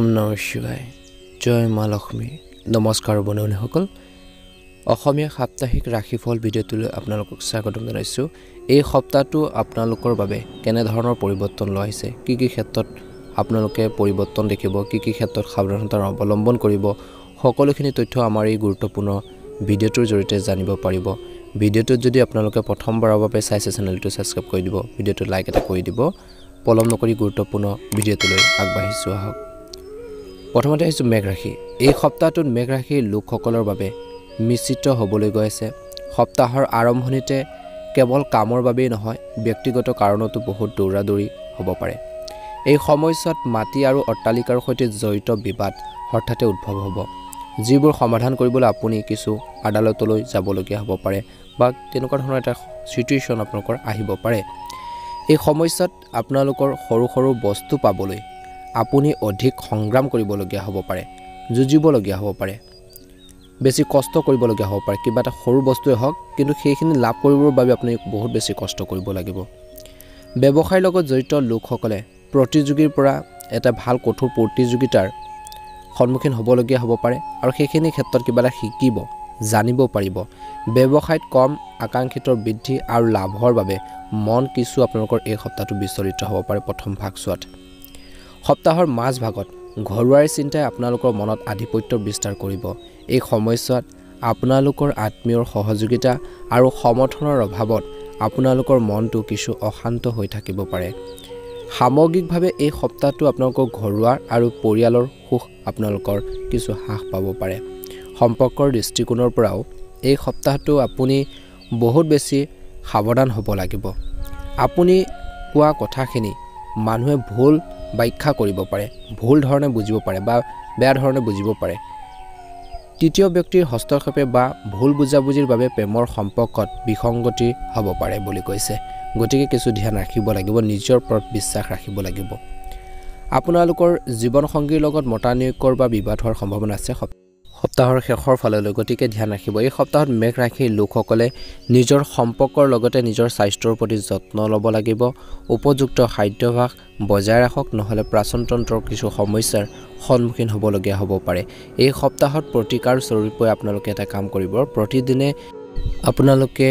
নমঃ শিৱায় জয় মা লক্ষ্মী নমস্কাৰ বন্ধুসকল অসমীয়া সাপ্তাহিক ৰাশিফল ভিডিঅ'টোলৈ আপোনালোকক স্বাগতম জনাইছোঁ এই সপ্তাহটো আপোনালোকৰ বাবে কেনে ধৰণৰ পৰিৱৰ্তন লৈ আহিছে কি ক্ষেত্ৰত আপোনালোকে পৰিৱৰ্তন দেখিব কি ক্ষেত্ৰত সাৱধানতা অৱলম্বন কৰিব সকলোখিনি তথ্য আমাৰ এই গুৰুত্বপূৰ্ণ ভিডিঅ'টোৰ জৰিয়তে জানিব পাৰিব ভিডিঅ'টোত যদি আপোনালোকে প্ৰথমবাৰৰ বাবে চাইছে চেনেলটো সাবস্ক্ৰাইব কৰি দিব ভিডিঅ'টো লাইক এটা কৰি দিব পলম নকৰি গুৰুত্বপূৰ্ণ ভিডিঅ'টোলৈ আগবাঢ়িছোঁ আহক প্ৰথমতে আহিছো মেঘ ৰাশি এই সপ্তাহটোত মেঘ ৰাশিৰ লোকসকলৰ বাবে মিশ্ৰিত হ'বলৈ গৈ আছে সপ্তাহৰ আৰম্ভণিতে কেৱল কামৰ বাবেই নহয় ব্যক্তিগত কাৰণতো বহুত দৌৰাদৌৰি হ'ব পাৰে এই সময়ছোৱাত মাটি আৰু অট্টালিকাৰ সৈতে জড়িত বিবাদ হঠাতে উদ্ভৱ হ'ব যিবোৰ সমাধান কৰিবলৈ আপুনি কিছু আদালতলৈ যাবলগীয়া হ'ব পাৰে বা তেনেকুৱা ধৰণৰ এটা সিচুৱেশ্যন আপোনালোকৰ আহিব পাৰে এই সময়ছোৱাত আপোনালোকৰ সৰু সৰু বস্তু পাবলৈ আপুনি অধিক সংগ্ৰাম কৰিবলগীয়া হ'ব পাৰে যুঁজিবলগীয়া হ'ব পাৰে বেছি কষ্ট কৰিবলগীয়া হ'ব পাৰে কিবা এটা সৰু বস্তুৱে হওক কিন্তু সেইখিনি লাভ কৰিবৰ বাবে আপুনি বহুত বেছি কষ্ট কৰিব লাগিব ব্যৱসায়ৰ লগত জড়িত লোকসকলে প্ৰতিযোগীৰ পৰা এটা ভাল কঠোৰ প্ৰতিযোগিতাৰ সন্মুখীন হ'বলগীয়া হ'ব পাৰে আৰু সেইখিনি ক্ষেত্ৰত কিবা এটা শিকিব জানিব পাৰিব ব্যৱসায়ত কম আকাংক্ষিত বৃদ্ধি আৰু লাভৰ বাবে মন কিছু আপোনালোকৰ এই সপ্তাহটো বিচলিত হ'ব পাৰে প্ৰথম ভাগছোৱাত সপ্তাহৰ মাজ ভাগত ঘৰুৱাৰ চিন্তাই আপোনালোকৰ মনত আধিপত্য বিস্তাৰ কৰিব এই সময়ছোৱাত আপোনালোকৰ আত্মীয়ৰ সহযোগিতা আৰু সমৰ্থনৰ অভাৱত আপোনালোকৰ মনটো কিছু অশান্ত হৈ থাকিব পাৰে সামগ্ৰিকভাৱে এই সপ্তাহটো আপোনালোকৰ ঘৰুৱা আৰু পৰিয়ালৰ সুখ আপোনালোকৰ কিছু হ্ৰাস পাব পাৰে সম্পৰ্কৰ দৃষ্টিকোণৰ পৰাও এই সপ্তাহটো আপুনি বহুত বেছি সাৱধান হ'ব লাগিব আপুনি কোৱা কথাখিনি মানুহে ভুল ব্যাখ্যা কৰিব পাৰে ভুল ধৰণে বুজিব পাৰে বা বেয়া ধৰণে বুজিব পাৰে তৃতীয় ব্যক্তিৰ হস্তক্ষেপে বা ভুল বুজাবুজিৰ বাবে প্ৰেমৰ সম্পৰ্কত বিসংগতি হ'ব পাৰে বুলি কৈছে গতিকে কিছু ধ্যান ৰাখিব লাগিব নিজৰ ওপৰত বিশ্বাস ৰাখিব লাগিব আপোনালোকৰ জীৱনসংগীৰ লগত মতানৈক্যৰ বা বিবাদ হোৱাৰ সম্ভাৱনা আছে সপ্তাহৰ শেষৰ ফাললৈ গতিকে ধ্যান ৰাখিব এই সপ্তাহত মেঘ ৰাশিৰ লোকসকলে নিজৰ সম্পৰ্কৰ লগতে নিজৰ স্বাস্থ্যৰ প্ৰতি যত্ন ল'ব লাগিব উপযুক্ত খাদ্যাভ্যাস বজাই ৰাখক নহলে প্ৰাচনতন্ত্ৰৰ কিছু সমস্যাৰ সন্মুখীন হ'বলগীয়া হ'ব পাৰে এই সপ্তাহত প্ৰতিকাৰ স্বৰূপে আপোনালোকে এটা কাম কৰিব প্ৰতিদিনে আপোনালোকে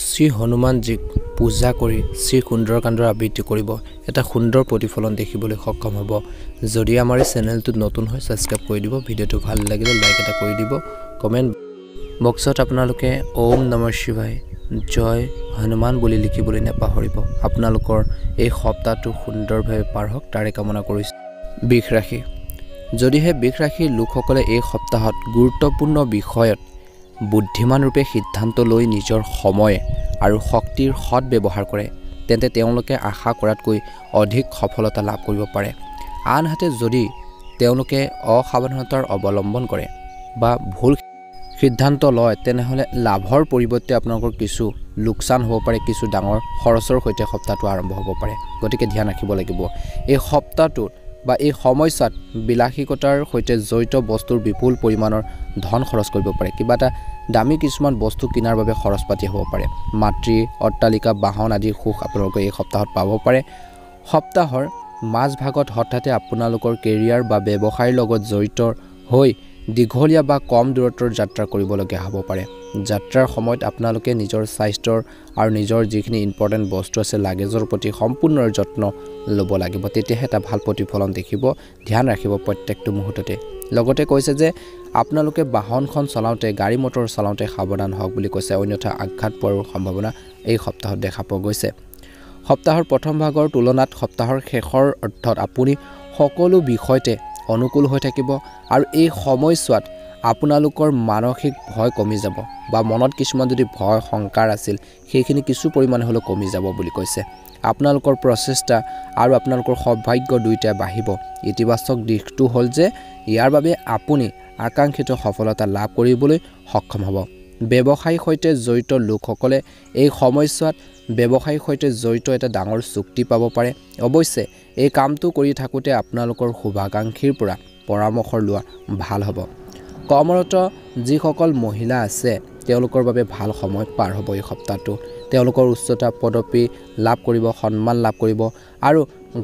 শ্ৰী হনুমানজীক পূজা কৰি শ্ৰী সুন্দৰকাণ্ডৰ আবৃত্তি কৰিব এটা সুন্দৰ প্ৰতিফলন দেখিবলৈ সক্ষম হ'ব যদি আমাৰ চেনেলটোত নতুন হয় সাবস্ক্ৰাইব কৰি দিব ভিডিঅ'টো ভাল লাগিলে লাইক এটা কৰি দিব কমেন্ট বক্সত আপোনালোকে ওম নমঃ শিৱায় জয় হনুমান বুলি লিখিবলৈ নাপাহৰিব আপোনালোকৰ এই সপ্তাহটো সুন্দৰভাৱে পাৰ হওক তাৰে কামনা কৰিছোঁ বৃষ ৰাশি যদিহে বৃষ ৰাশিৰ লোকসকলে এই সপ্তাহত গুৰুত্বপূৰ্ণ বিষয়ত বুদ্ধিমান ৰূপে সিদ্ধান্ত লৈ নিজৰ সময় আৰু শক্তিৰ সৎ ব্যৱহাৰ কৰে তেন্তে তেওঁলোকে আশা কৰাতকৈ অধিক সফলতা লাভ কৰিব পাৰে আনহাতে যদি তেওঁলোকে অসাৱধানতাৰ অৱলম্বন কৰে বা ভুল সিদ্ধান্ত লয় তেনেহলে লাভৰ পৰিৱৰ্তে আপোনালোকৰ কিছু লোকচান হ'ব পাৰে কিছু ডাঙৰ খৰচৰ সৈতে সপ্তাহটো আৰম্ভ হ'ব পাৰে গতিকে ধ্যান ৰাখিব লাগিব এই সপ্তাহটোত বা এই সময়ছোৱাত বিলাসিকতাৰ সৈতে জড়িত বস্তুৰ বিপুল পৰিমাণৰ ধন খৰচ কৰিব পাৰে কিবা এটা দামী কিছুমান বস্তু কিনাৰ বাবে খৰচ পাতি হ'ব পাৰে মাতৃ অট্টালিকা বাহন আদিৰ সুখ আপোনালোকে এই সপ্তাহত পাব পাৰে সপ্তাহৰ মাজ ভাগত হঠাতে আপোনালোকৰ কেৰিয়াৰ বা ব্যৱসায়ৰ লগত জড়িত হৈ দীঘলীয়া বা কম দূৰত্বৰ যাত্ৰা কৰিবলগীয়া হ'ব পাৰে যাত্ৰাৰ সময়ত আপোনালোকে নিজৰ স্বাস্থ্যৰ আৰু নিজৰ যিখিনি ইম্পৰ্টেণ্ট বস্তু আছে লাগেজৰ প্ৰতি সম্পূৰ্ণ যত্ন ল'ব লাগিব তেতিয়াহে এটা ভাল প্ৰতিফলন দেখিব ধ্যান ৰাখিব প্ৰত্যেকটো মুহূৰ্ততে লগতে কৈছে যে আপোনালোকে বাহনখন চলাওঁতে গাড়ী মটৰ চলাওঁতে সাৱধান হওক বুলি কৈছে অন্যথা আঘাত পোৱাৰ সম্ভাৱনা এই সপ্তাহত দেখা পোৱা গৈছে সপ্তাহৰ প্ৰথম ভাগৰ তুলনাত সপ্তাহৰ শেষৰ অৰ্থত আপুনি সকলো বিষয়তে অনুকূল হৈ থাকিব আৰু এই সময়ছোৱাত আপোনালোকৰ মানসিক ভয় কমি যাব বা মনত কিছুমান যদি ভয় শংকাৰ আছিল সেইখিনি কিছু পৰিমাণে হ'লেও কমি যাব বুলি কৈছে আপোনালোকৰ প্ৰচেষ্টা আৰু আপোনালোকৰ সৌভাগ্য দুইটা বাঢ়িব ইতিবাচক দিশটো হ'ল যে ইয়াৰ বাবে আপুনি আকাংক্ষিত সফলতা লাভ কৰিবলৈ সক্ষম হ'ব ব্যৱসায়ৰ সৈতে জড়িত লোকসকলে এই সময়ছোৱাত ব্যৱসায়ৰ সৈতে জড়িত এটা ডাঙৰ চুক্তি পাব পাৰে অৱশ্যে এই কামটো কৰি থাকোঁতে আপোনালোকৰ শুভাকাংক্ষীৰ পৰা পৰামৰ্শ লোৱা ভাল হ'ব কৰ্মৰত যিসকল মহিলা আছে তেওঁলোকৰ বাবে ভাল সময় পাৰ হ'ব এই সপ্তাহটো তেওঁলোকৰ উচ্চতা পদবী লাভ কৰিব সন্মান লাভ কৰিব আৰু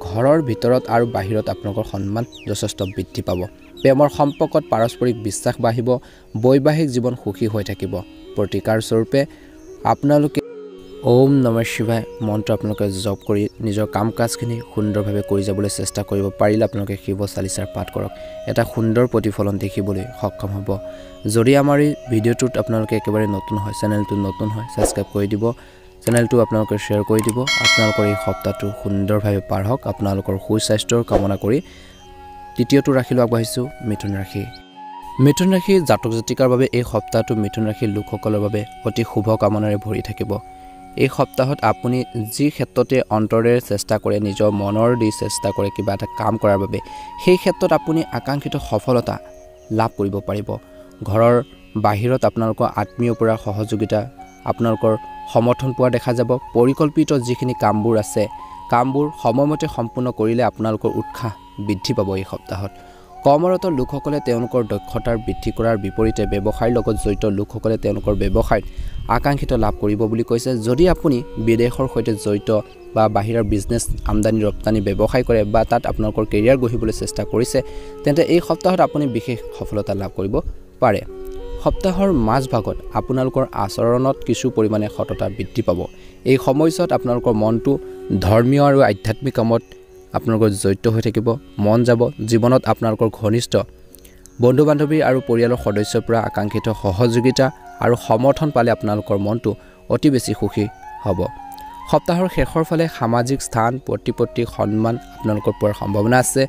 ঘৰৰ ভিতৰত আৰু বাহিৰত আপোনালোকৰ সন্মান যথেষ্ট বৃদ্ধি পাব প্ৰেমৰ সম্পৰ্কত পাৰস্পৰিক বিশ্বাস বাঢ়িব বৈবাহিক জীৱন সুখী হৈ থাকিব প্ৰতিকাৰ স্বৰূপে আপোনালোকে ওম নমঃ শিৱায় মন্ত্ৰ আপোনালোকে জপ কৰি নিজৰ কাম কাজখিনি সুন্দৰভাৱে কৰি যাবলৈ চেষ্টা কৰিব পাৰিলে আপোনালোকে শিৱ চালিচাৰ পাঠ কৰক এটা সুন্দৰ প্ৰতিফলন দেখিবলৈ সক্ষম হ'ব যদি আমাৰ এই ভিডিঅ'টোত আপোনালোকে একেবাৰে নতুন হয় চেনেলটো নতুন হয় সাবস্ক্ৰাইব কৰি দিব চেনেলটো আপোনালোকে শ্বেয়াৰ কৰি দিব আপোনালোকৰ এই সপ্তাহটো সুন্দৰভাৱে পাৰ হওক আপোনালোকৰ সুস্বাস্থ্যৰ কামনা কৰি তৃতীয়টো ৰাশিলৈ আগবাঢ়িছোঁ মিথুন ৰাশি মিথুন ৰাশি জাতক জাতিকাৰ বাবে এই সপ্তাহটো মিথুন ৰাশিৰ লোকসকলৰ বাবে অতি শুভ কামনাৰে ভৰি থাকিব এই সপ্তাহত আপুনি যি ক্ষেত্ৰতে অন্তৰেৰে চেষ্টা কৰে নিজৰ মনৰ দি চেষ্টা কৰে কিবা এটা কাম কৰাৰ বাবে সেই ক্ষেত্ৰত আপুনি আকাংক্ষিত সফলতা লাভ কৰিব পাৰিব ঘৰৰ বাহিৰত আপোনালোকৰ আত্মীয়ৰ পৰা সহযোগিতা আপোনালোকৰ সমৰ্থন পোৱা দেখা যাব পৰিকল্পিত যিখিনি কামবোৰ আছে কামবোৰ সময়মতে সম্পূৰ্ণ কৰিলে আপোনালোকৰ উৎসাহ বৃদ্ধি পাব এই সপ্তাহত কৰ্মৰত লোকসকলে তেওঁলোকৰ দক্ষতাৰ বৃদ্ধি কৰাৰ বিপৰীতে ব্যৱসায়ৰ লগত জড়িত লোকসকলে তেওঁলোকৰ ব্যৱসায়ত আকাংক্ষিত লাভ কৰিব বুলি কৈছে যদি আপুনি বিদেশৰ সৈতে জড়িত বা বাহিৰৰ বিজনেছ আমদানি ৰপ্তানি ব্যৱসায় কৰে বা তাত আপোনালোকৰ কেৰিয়াৰ গঢ়িবলৈ চেষ্টা কৰিছে তেন্তে এই সপ্তাহত আপুনি বিশেষ সফলতা লাভ কৰিব পাৰে সপ্তাহৰ মাজভাগত আপোনালোকৰ আচৰণত কিছু পৰিমাণে সততা বৃদ্ধি পাব এই সময়ছোৱাত আপোনালোকৰ মনটো ধৰ্মীয় আৰু আধ্যাত্মিক কামত আপোনালোকৰ জড়িত হৈ থাকিব মন যাব জীৱনত আপোনালোকৰ ঘনিষ্ঠ বন্ধু বান্ধৱী আৰু পৰিয়ালৰ সদস্যৰ পৰা আকাংক্ষিত সহযোগিতা আৰু সমৰ্থন পালে আপোনালোকৰ মনটো অতি বেছি সুখী হ'ব সপ্তাহৰ শেষৰ ফালে সামাজিক স্থান প্ৰতিপত্তি সন্মান আপোনালোকৰ পোৱাৰ সম্ভাৱনা আছে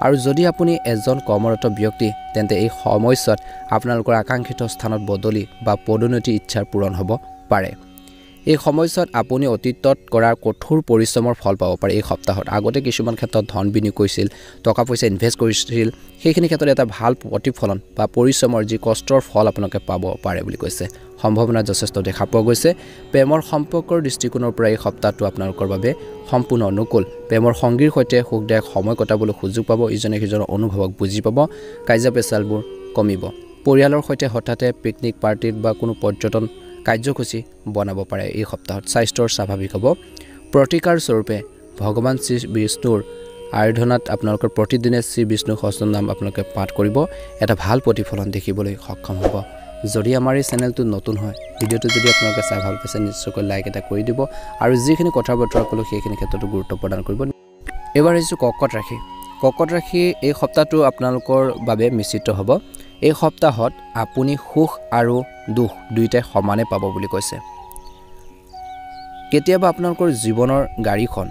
আৰু যদি আপুনি এজন কৰ্মৰত ব্যক্তি তেন্তে এই সময়ছোৱাত আপোনালোকৰ আকাংক্ষিত স্থানত বদলি বা পদোন্নতি ইচ্ছাৰ পূৰণ হ'ব পাৰে এই সময়ছোৱাত আপুনি অতীতত কৰা কঠোৰ পৰিশ্ৰমৰ ফল পাব পাৰে এই সপ্তাহত আগতে কিছুমান ক্ষেত্ৰত ধন বিনিয়োগ কৰিছিল টকা পইচা ইনভেষ্ট কৰিছিল সেইখিনি ক্ষেত্ৰত এটা ভাল প্ৰতিফলন বা পৰিশ্ৰমৰ যি কষ্টৰ ফল আপোনালোকে পাব পাৰে বুলি কৈছে সম্ভাৱনা যথেষ্ট দেখা পোৱা গৈছে প্ৰেমৰ সম্পৰ্কৰ দৃষ্টিকোণৰ পৰা এই সপ্তাহটো আপোনালোকৰ বাবে সম্পূৰ্ণ অনুকূল প্ৰেমৰ সংগীৰ সৈতে সুখদায়ক সময় কটাবলৈ সুযোগ পাব ইজনে সিজনৰ অনুভৱক বুজি পাব কাৰ্য পেচালবোৰ কমিব পৰিয়ালৰ সৈতে হঠাতে পিকনিক পাৰ্টিত বা কোনো পৰ্যটন কাৰ্যসূচী বনাব পাৰে এই সপ্তাহত স্বাস্থ্যৰ স্বাভাৱিক হ'ব প্ৰতিকাৰ স্বৰূপে ভগৱান শ্ৰী বিষ্ণুৰ আৰাধনাত আপোনালোকৰ প্ৰতিদিনে শ্ৰী বিষ্ণু সহস্ৰ নাম আপোনালোকে পাঠ কৰিব এটা ভাল প্ৰতিফলন দেখিবলৈ সক্ষম হ'ব যদি আমাৰ এই চেনেলটো নতুন হয় ভিডিঅ'টো যদি আপোনালোকে চাই ভাল পাইছে নিশ্চয়কৈ লাইক এটা কৰি দিব আৰু যিখিনি কথা বতৰা ক'লো সেইখিনি ক্ষেত্ৰতো গুৰুত্ব প্ৰদান কৰিব এবাৰ আহিছোঁ কৰ্কট ৰাশি এই সপ্তাহটো আপোনালোকৰ বাবে মিশ্ৰিত হ'ব এই সপ্তাহত আপুনি সুখ আৰু দুখ দুইটাই সমানে পাব বুলি কৈছে কেতিয়াবা আপোনালোকৰ জীৱনৰ গাড়ীখন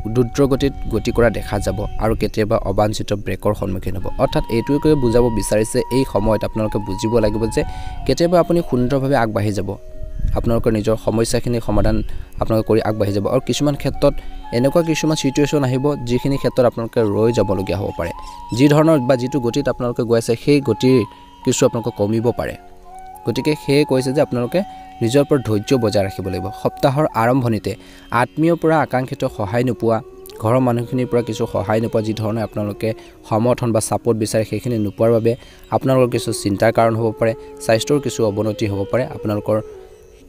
দ্ৰুতগতিত গতি কৰা দেখা যাব আৰু কেতিয়াবা অবাঞ্ছিত ব্ৰেকৰ সন্মুখীন হ'ব অৰ্থাৎ এইটোকে বুজাব বিচাৰিছে এই সময়ত আপোনালোকে বুজিব লাগিব যে কেতিয়াবা আপুনি সুন্দৰভাৱে আগবাঢ়ি যাব আপোনালোকৰ নিজৰ সমস্যাখিনি সমাধান আপোনালোকে কৰি আগবাঢ়ি যাব আৰু কিছুমান ক্ষেত্ৰত এনেকুৱা কিছুমান সিচুৱেশ্যন আহিব যিখিনি ক্ষেত্ৰত আপোনালোকে ৰৈ যাবলগীয়া হ'ব পাৰে যি ধৰণৰ বা যিটো গতিত আপোনালোকে গৈ আছে সেই গতিৰ কিছু আপোনালোকে কমিব পাৰে গতিকে সেয়ে কৈছে যে আপোনালোকে নিজৰ ওপৰত ধৈৰ্য বজাই ৰাখিব লাগিব সপ্তাহৰ আৰম্ভণিতে আত্মীয়ৰ পৰা আকাংক্ষিত সহায় নোপোৱা ঘৰৰ মানুহখিনিৰ পৰা কিছু সহায় নোপোৱা যি ধৰণে আপোনালোকে সমৰ্থন বা ছাপোৰ্ট বিচাৰে সেইখিনি নোপোৱাৰ বাবে আপোনালোকৰ কিছু চিন্তাৰ কাৰণ হ'ব পাৰে স্বাস্থ্যৰ কিছু অৱনতি হ'ব পাৰে আপোনালোকৰ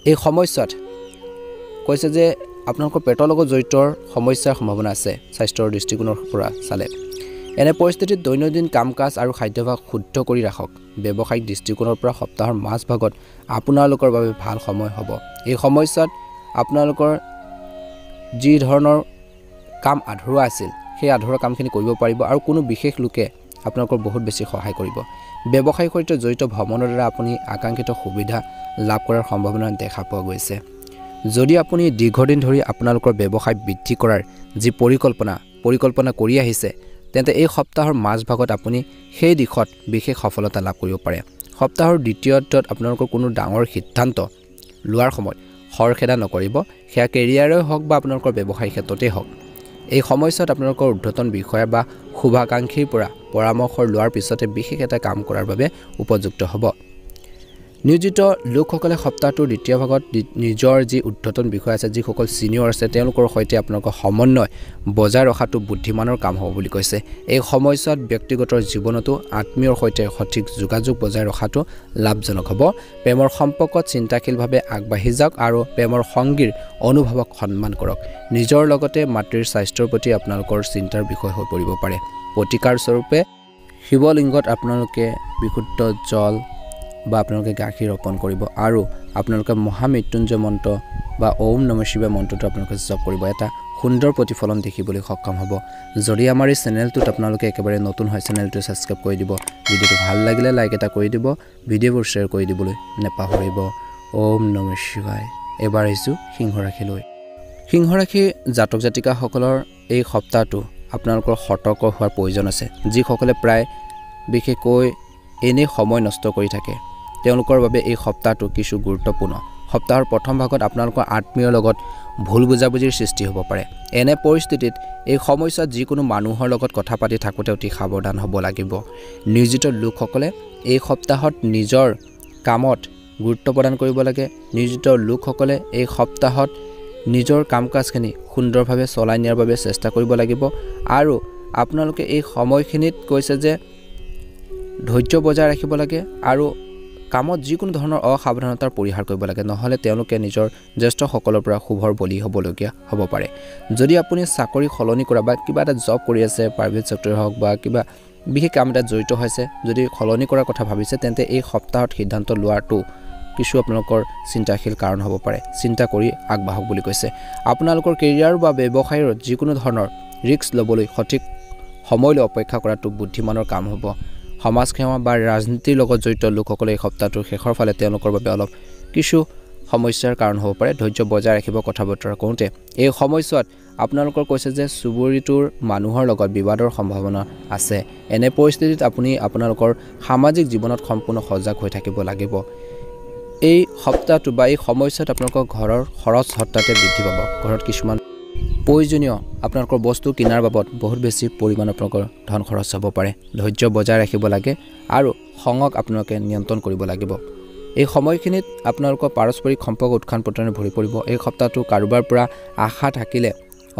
এই সময়ছোৱাত কৈছে যে আপোনালোকৰ পেটৰ লগত জড়িত সমস্যাৰ সম্ভাৱনা আছে স্বাস্থ্যৰ দৃষ্টিকোণৰ পৰা চালে এনে পৰিস্থিতিত দৈনন্দিন কাম কাজ আৰু খাদ্যাভ্যাস শুদ্ধ কৰি ৰাখক ব্যৱসায়িক দৃষ্টিকোণৰ পৰা সপ্তাহৰ মাজভাগত আপোনালোকৰ বাবে ভাল সময় হ'ব এই সময়ছোৱাত আপোনালোকৰ যি ধৰণৰ কাম আধৰুৱা আছিল সেই আধৰুৱা কামখিনি কৰিব পাৰিব আৰু কোনো বিশেষ লোকে আপোনালোকৰ বহুত বেছি সহায় কৰিব ব্যৱসায়িক সৈতে জড়িত ভ্ৰমণৰ দ্বাৰা আপুনি আকাংক্ষিত সুবিধা লাভ কৰাৰ সম্ভাৱনা দেখা পোৱা গৈছে যদি আপুনি দীৰ্ঘদিন ধৰি আপোনালোকৰ ব্যৱসায় বৃদ্ধি কৰাৰ যি পৰিকল্পনা কৰি আহিছে তেন্তে এই সপ্তাহৰ মাজভাগত আপুনি সেই দিশত বিশেষ সফলতা লাভ কৰিব পাৰে সপ্তাহৰ দ্বিতীয়টোত আপোনালোকৰ কোনো ডাঙৰ সিদ্ধান্ত লোৱাৰ সময়ত খৰখেদা নকৰিব সেয়া কেৰিয়াৰেই হওক বা আপোনালোকৰ ব্যৱসায়িক ক্ষেত্ৰতেই হওক এই সময়ছোৱাত আপোনালোকৰ ঊৰ্ধ্বতন বিষয়া বা শুভাকাংক্ষীৰ পৰা পৰামৰ্শ লোৱাৰ পিছতে বিশেষ এটা কাম কৰাৰ বাবে উপযুক্ত হ'ব নিয়োজিত লোকসকলে সপ্তাহটোৰ দ্বিতীয় ভাগত নিজৰ যি উদ্ধতন বিষয় আছে যিসকল সিনিয়ৰ আছে তেওঁলোকৰ সৈতে আপোনালোকৰ সমন্বয় বজাই ৰখাটো বুদ্ধিমানৰ কাম হ'ব বুলি কৈছে এই সময়ছোৱাত ব্যক্তিগত জীৱনতো আত্মীয়ৰ সৈতে সঠিক যোগাযোগ বজাই ৰখাটো লাভজনক হ'ব প্ৰেমৰ সম্পৰ্কত চিন্তাশীলভাৱে আগবাঢ়ি যাওক আৰু প্ৰেমৰ সংগীৰ অনুভৱক সন্মান কৰক নিজৰ লগতে মাতৃৰ স্বাস্থ্যৰ প্ৰতি আপোনালোকৰ চিন্তাৰ বিষয় হৈ পৰিব পাৰে প্ৰতিকাৰ স্বৰূপে শিৱলিংগত আপোনালোকে বিশুদ্ধ জল বা আপোনালোকে গাখীৰ অৰ্পণ কৰিব আৰু আপোনালোকে মহামৃত্যুঞ্জয় মন্ত্ৰ বা ওম নমঃ শিৱায় মন্ত্ৰটো আপোনালোকে জপ কৰিব এটা সুন্দৰ প্ৰতিফলন দেখিবলৈ সক্ষম হ'ব যদি আমাৰ এই চেনেলটোত আপোনালোকে একেবাৰে নতুন হয় চেনেলটো সাবস্ক্ৰাইব কৰি দিব ভিডিওটো ভাল লাগিলে লাইক এটা কৰি দিব ভিডিওবোৰ শ্বেয়াৰ কৰি দিবলৈ নেপাহৰিব ওম নমঃ শিৱায় এবাৰ আহিছো সিংহ ৰাশিলৈ সিংহ ৰাশি জাতক জাতিকাসকলৰ এই সপ্তাহটো আপোনালোকৰ সতৰ্ক হোৱাৰ প্ৰয়োজন আছে যিসকলে প্ৰায় বিশেষকৈ এনে সময় নষ্ট কৰি থাকে তেওঁলোকৰ বাবে এই সপ্তাহটো কিছু গুৰুত্বপূৰ্ণ সপ্তাহৰ প্ৰথম ভাগত আপোনালোকৰ আত্মীয়ৰ লগত ভুল বুজাবুজিৰ সৃষ্টি হ'ব পাৰে এনে পৰিস্থিতিত এই সময়ছোৱাত যিকোনো মানুহৰ লগত কথা পাতি থাকোঁতে অতি সাৱধান হ'ব লাগিব নিয়োজিত লোকসকলে এই সপ্তাহত নিজৰ কামত গুৰুত্ব প্ৰদান কৰিব লাগে নিয়োজিত লোকসকলে এই সপ্তাহত নিজৰ কাম-কাজখিনি সুন্দৰভাৱে চলাই নিয়াৰ বাবে চেষ্টা কৰিব লাগিব আৰু আপোনালোকে এই সময়খিনিত কৈছে যে ধৈৰ্য বজাই ৰাখিব লাগে আৰু কামত যিকোনো ধৰণৰ অসাৱধানতাৰ পৰিহাৰ কৰিব লাগে নহলে তেওঁলোকে নিজৰ জ্যেষ্ঠসকলৰ পৰা শুভৰ বলি হ'বলগীয়া হ'ব পাৰে যদি আপুনি চাকৰি সলনি কৰা বা কিবা এটা জব কৰি আছে প্ৰাইভেট সেক্টৰ হওক বা কিবা বিশেষ কাম এটা জড়িত হৈছে যদি সলনি কৰাৰ কথা ভাবিছে তেন্তে এই সপ্তাহত সিদ্ধান্ত লোৱাটো কিছু আপোনালোকৰ চিন্তাশীল কাৰণ হ'ব পাৰে চিন্তা কৰি আগবাঢ়ক বুলি কৈছে আপোনালোকৰ কেৰিয়াৰ বা ব্যৱসায়ৰ যিকোনো ধৰণৰ ৰিস্ক ল'বলৈ সঠিক সময়লৈ অপেক্ষা কৰাটো বুদ্ধিমানৰ কাম হ'ব সমাজ সেৱা বা ৰাজনীতিৰ লগত জড়িত লোকসকলে এই সপ্তাহটোৰ শেষৰ ফালে তেওঁলোকৰ বাবে অলপ কিছু সমস্যাৰ কাৰণ হ'ব পাৰে ধৈৰ্য বজাই ৰাখিব কথা বতৰা কৰোঁতে এই সময়ছোৱাত আপোনালোকৰ কৈছে যে চুবুৰীটোৰ মানুহৰ লগত বিবাদৰ সম্ভাৱনা আছে এনে পৰিস্থিতিত আপুনি আপোনালোকৰ সামাজিক জীৱনত সম্পূৰ্ণ সজাগ হৈ থাকিব লাগিব এই সপ্তাহটো বা এই সময়ছোৱাত আপোনালোকৰ ঘৰৰ খৰচ হঠাতে বৃদ্ধি পাব ঘৰত কিছুমান প্ৰয়োজনীয় আপোনালোকৰ বস্তু কিনাৰ বাবদ বহুত বেছি পৰিমাণৰ আপোনালোকৰ ধন খৰচ হ'ব পাৰে ধৈৰ্য বজাই ৰাখিব লাগে আৰু খঙক আপোনালোকে নিয়ন্ত্ৰণ কৰিব লাগিব এই সময়খিনিত আপোনালোকৰ পাৰস্পৰিক সম্পৰ্ক উৎখান পতনে ভৰি পৰিব এই সপ্তাহটো কাৰোবাৰ পৰা আশা থাকিলে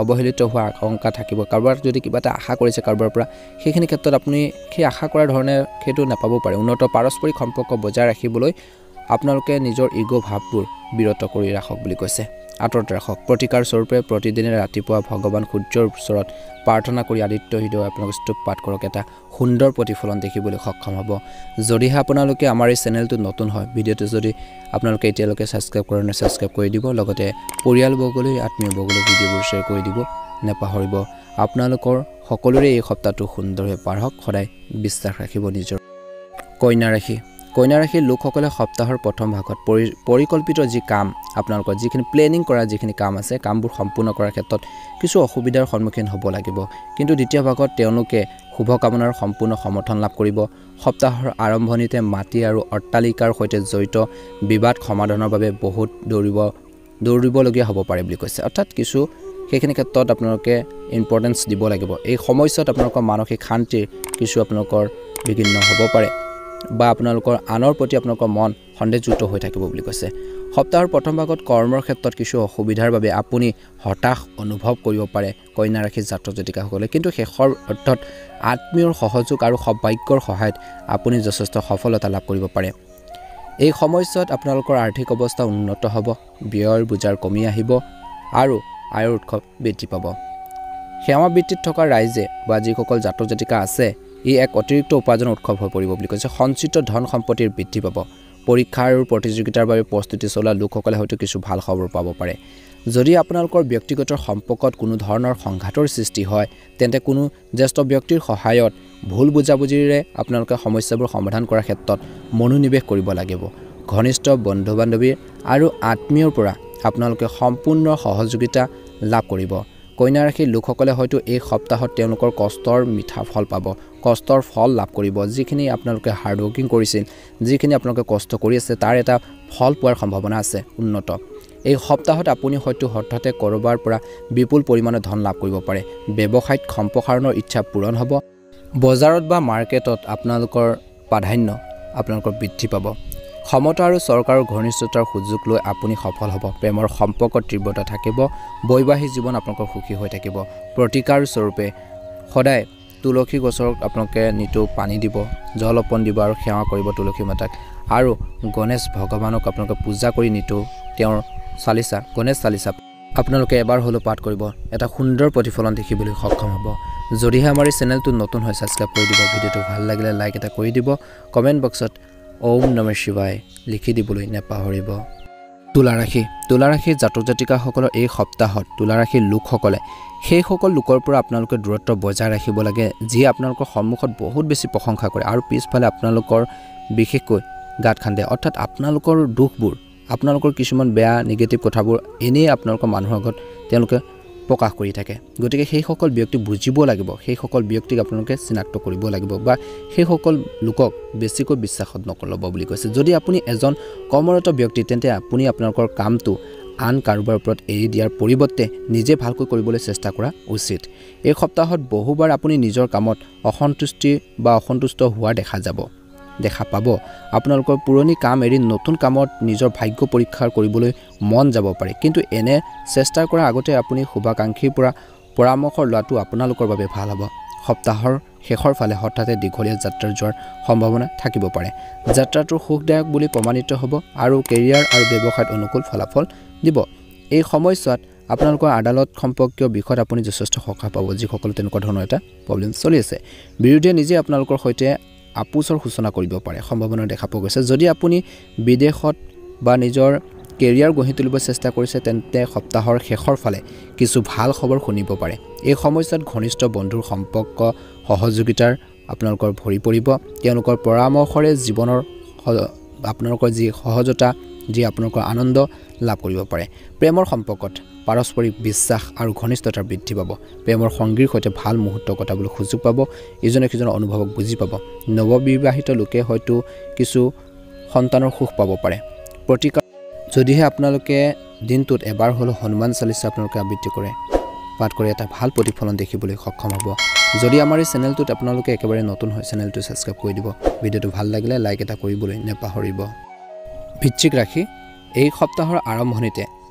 অৱহেলিত হোৱাৰ আশংকা থাকিব কাৰোবাৰ যদি কিবা এটা আশা কৰিছে কাৰোবাৰ পৰা সেইখিনি ক্ষেত্ৰত আপুনি সেই আশা কৰাৰ ধৰণে সেইটো নাপাব পাৰে উন্নত পাৰস্পৰিক সম্পৰ্ক বজাই ৰাখিবলৈ আপোনালোকে নিজৰ ইগো ভাৱবোৰ বিৰত কৰি ৰাখক বুলি কৈছে আঁতৰত ৰাখক প্ৰতিকাৰ স্বৰূপে প্ৰতিদিনে ৰাতিপুৱা ভগৱান সূৰ্যৰ ওচৰত প্ৰাৰ্থনা কৰি আদিত্য হৃদয় আপোনালোকে স্তোত্ৰ পাঠ কৰক এটা সুন্দৰ প্ৰতিফলন দেখিবলৈ সক্ষম হ'ব যদিহে আপোনালোকে আমাৰ এই চেনেলটোত নতুন হয় ভিডিঅ'টো যদি আপোনালোকে এতিয়ালৈকে ছাবস্ক্ৰাইব কৰা নাই ছাবস্ক্ৰাইব কৰি দিব লগতে পৰিয়ালবৰ্গলৈ আত্মীয়বৰ্গলৈ ভিডিঅ'বোৰ শ্বেয়াৰ কৰি দিব নেপাহৰিব আপোনালোকৰ সকলোৰে এই সপ্তাহটো সুন্দৰভাৱে পাৰ হওক সদায় বিশ্বাস ৰাখিব নিজৰ কন্যা ৰাশিৰ লোকসকলে সপ্তাহৰ প্ৰথম ভাগত পৰিকল্পিত যি কাম আপোনালোকৰ যিখিনি প্লেনিং কৰা যিখিনি কাম আছে কামবোৰ সম্পূৰ্ণ কৰাৰ ক্ষেত্ৰত কিছু অসুবিধাৰ সন্মুখীন হ'ব লাগিব কিন্তু দ্বিতীয় ভাগত তেওঁলোকে শুভকামনাৰ সম্পূৰ্ণ সমৰ্থন লাভ কৰিব সপ্তাহৰ আৰম্ভণিতে মাটি আৰু অট্টালিকাৰ সৈতে জড়িত বিবাদ সমাধানৰ বাবে বহুত দৌৰিবলগীয়া হ'ব পাৰে বুলি কৈছে অৰ্থাৎ কিছু সেইখিনি ক্ষেত্ৰত আপোনালোকে ইম্পৰ্টেন্স দিব লাগিব এই সময়ছোৱাত আপোনালোকৰ মানসিক শান্তিৰ কিছু আপোনালোকৰ বিঘ্ন হ'ব পাৰে বা আপোনালোকৰ আনৰ প্ৰতি আপোনালোকৰ মন সন্দেহযুক্ত হৈ থাকিব বুলি কৈছে সপ্তাহৰ প্ৰথম ভাগত কৰ্মৰ ক্ষেত্ৰত কিছু অসুবিধাৰ বাবে আপুনি হতাশ অনুভৱ কৰিব পাৰে কন্যা ৰাশিৰ জাতক জাতিকাসকলে কিন্তু শেষৰ অৰ্থত আত্মীয়ৰ সহযোগ আৰু সৌভাগ্যৰ সহায়ত আপুনি যথেষ্ট সফলতা লাভ কৰিব পাৰে এই সময়ছোৱাত আপোনালোকৰ আৰ্থিক অৱস্থা উন্নত হ'ব ব্যয়ৰ বোজাৰ কমি আহিব আৰু আয়ৰ উৎস বৃদ্ধি পাব সেৱা বৃত্তিত থকা ৰাইজে বা যিসকল জাতক জাতিকা আছে ই এক অতিৰিক্ত উপাৰ্জনৰ উৎস হৈ পৰিব বুলি কৈছে সঞ্চিত ধন সম্পত্তিৰ বৃদ্ধি পাব পৰীক্ষা আৰু প্ৰতিযোগিতাৰ বাবে প্ৰস্তুতি চলোৱা লোকসকলে হয়তো কিছু ভাল খবৰ পাব পাৰে যদি আপোনালোকৰ ব্যক্তিগত সম্পৰ্কত কোনো ধৰণৰ সংঘাতৰ সৃষ্টি হয় তেন্তে কোনো জ্যেষ্ঠ ব্যক্তিৰ সহায়ত ভুল বুজাবুজিৰে আপোনালোকে সমস্যাবোৰ সমাধান কৰাৰ ক্ষেত্ৰত মনোনিৱেশ কৰিব লাগিব ঘনিষ্ঠ বন্ধু বান্ধৱী আৰু আত্মীয়ৰ পৰা আপোনালোকে সম্পূৰ্ণ সহযোগিতা লাভ কৰিব কন্যা ৰাশিৰ লোকসকলে হয়তো এই সপ্তাহত তেওঁলোকৰ কষ্টৰ মিঠা ফল পাব কষ্টৰ ফল লাভ কৰিব যিখিনি আপোনালোকে হাৰ্ড ওয়াৰ্কিং কৰিছিল যিখিনি আপোনালোকে কষ্ট কৰি আছে তাৰ এটা ফল পোৱাৰ সম্ভাৱনা আছে উন্নত এই সপ্তাহত আপুনি হয়তো হঠাতে কৰবাৰ পৰা বিপুল পৰিমাণৰ ধন লাভ কৰিব পাৰে ব্যৱসায়িক সম্প্ৰসাৰণৰ ইচ্ছা পূৰণ হ'ব বজাৰত বা মাৰ্কেটত আপোনালোকৰ প্ৰাধান্য আপোনালোকৰ বৃদ্ধি পাব ক্ষমতা আৰু চৰকাৰৰ ঘনিষ্ঠতাৰ সুযোগ লৈ আপুনি সফল হ'ব প্ৰেমৰ সম্পৰ্কত তীব্ৰতা থাকিব বৈবাহিক জীৱন আপোনালোকৰ সুখী হৈ থাকিব প্ৰতিকাৰ স্বৰূপে সদায় তুলসী গছক আপোনালোকে নিতৌ পানী দিব জল অৰ্পণ দিব আৰু সেৱা কৰিব তুলসী মাতাক আৰু গণেশ ভগৱানক আপোনালোকে পূজা কৰি নিতৌ তেওঁৰ চালিচা গণেশ চালিচা আপোনালোকে এবাৰ হ'লেও পাঠ কৰিব এটা সুন্দৰ প্ৰতিফলন দেখিবলৈ সক্ষম হ'ব যদিহে আমাৰ এই চেনেলটো নতুন হয় ছাবস্ক্ৰাইব কৰি দিব ভিডিঅ'টো ভাল লাগিলে লাইক এটা কৰি দিব কমেণ্ট বক্সত ওম নমঃ শিৱায় লিখি দিবলৈ নেপাহৰিব তুলা ৰাশি জাতক জাতিকাসকলৰ এই সপ্তাহত তুলা ৰাশিৰ লোকসকলে সেইসকল লোকৰ পৰা আপোনালোকে দূৰত্ব বজাই ৰাখিব লাগে যি আপোনালোকৰ সন্মুখত বহুত বেছি প্ৰশংসা কৰে আৰু পিছফালে আপোনালোকৰ বিশেষকৈ গাঁত খান্দে অৰ্থাৎ আপোনালোকৰ দুখবোৰ আপোনালোকৰ কিছুমান বেয়া নিগেটিভ কথাবোৰ এনেই আপোনালোকৰ মানুহৰ আগত তেওঁলোকে প্ৰকাশ কৰি থাকে গতিকে সেইসকল ব্যক্তি বুজিব লাগিব সেইসকল ব্যক্তিক আপোনালোকে চিনাক্ত কৰিব লাগিব বা সেইসকল লোকক বেছিকৈ বিশ্বাসত নকৰিব বুলি কৈছে যদি আপুনি এজন কৰ্মৰত ব্যক্তি তেন্তে আপুনি আপোনালোকৰ কামটো আন কাৰোবাৰ ওপৰত এৰি দিয়াৰ পৰিৱৰ্তে নিজে ভালকৈ কৰিবলৈ চেষ্টা কৰা উচিত এই সপ্তাহত বহুবাৰ আপুনি নিজৰ কামত অসন্তুষ্ট হোৱা দেখা পাব আপোনালোকৰ পুৰণি কাম এৰি নতুন কামত নিজৰ ভাগ্য পৰীক্ষা কৰিবলৈ মন যাব পাৰে কিন্তু এনে চেষ্টা কৰাৰ আগতে আপুনি শুভাকাংক্ষীৰ পৰা পৰামৰ্শ লোৱাটো আপোনালোকৰ বাবে ভাল হ'ব সপ্তাহৰ শেষৰ ফালে হঠাতে দীঘলীয়া যাত্ৰাৰ যোৱাৰ সম্ভাৱনা থাকিব পাৰে যাত্ৰাটো সুখদায়ক বুলি প্ৰমাণিত হ'ব আৰু কেৰিয়াৰ আৰু ব্যৱসায়ত অনুকূল ফলাফল দিব এই সময়ছোৱাত আপোনালোকৰ আদালত সম্পৰ্কীয় বিষয়ত আপুনি যথেষ্ট সকাহ পাব যিসকল তেনেকুৱা ধৰণৰ এটা প্ৰব্লেম চলি আছে বিৰোধীয়ে নিজে আপোনালোকৰ সৈতে আপোচৰ সূচনা কৰিব পাৰে সম্ভাৱনা দেখা পোৱা গৈছে যদি আপুনি বিদেশত বা নিজৰ কেৰিয়াৰ গঢ়ি তুলিব চেষ্টা কৰিছে তেন্তে সপ্তাহৰ শেষৰ ফালে কিছু ভাল খবৰ শুনিব পাৰে এই সময়ছোৱাত ঘনিষ্ঠ বন্ধুৰ সম্পৰ্ক সহযোগিতাৰ আপোনালোকৰ ভৰি পৰিব তেওঁলোকৰ পৰামৰ্শৰে জীৱনৰ আপোনালোকৰ যি সহজতা যি আপোনালোকৰ আনন্দ লাভ কৰিব পাৰে প্ৰেমৰ সম্পৰ্কত পাৰস্পৰিক বিশ্বাস আৰু ঘনিষ্ঠতাৰ বৃদ্ধি পাব প্ৰেমৰ সংগীৰ সৈতে ভাল মুহূৰ্ত কটাবলৈ সুযোগ পাব ইজনে সিজনৰ অনুভৱক বুজি পাব নৱবিবাহিত লোকে হয়তো কিছু সন্তানৰ সুখ পাব পাৰে প্ৰতিকাৰ যদিহে আপোনালোকে দিনটোত এবাৰ হ'লেও হনুমান চালিচা আপোনালোকে আবৃত্তি কৰে পাঠ কৰি এটা ভাল প্ৰতিফলন দেখিবলৈ সক্ষম হ'ব যদি আমাৰ এই চেনেলটোত আপোনালোকে একেবাৰে নতুন হয় চেনেলটো ছাবস্ক্ৰাইব কৰি দিব ভিডিঅ'টো ভাল লাগিলে লাইক এটা কৰিবলৈ নেপাহৰিব বৃশ্চিক ৰাশি এই সপ্তাহৰ আৰম্ভণিতে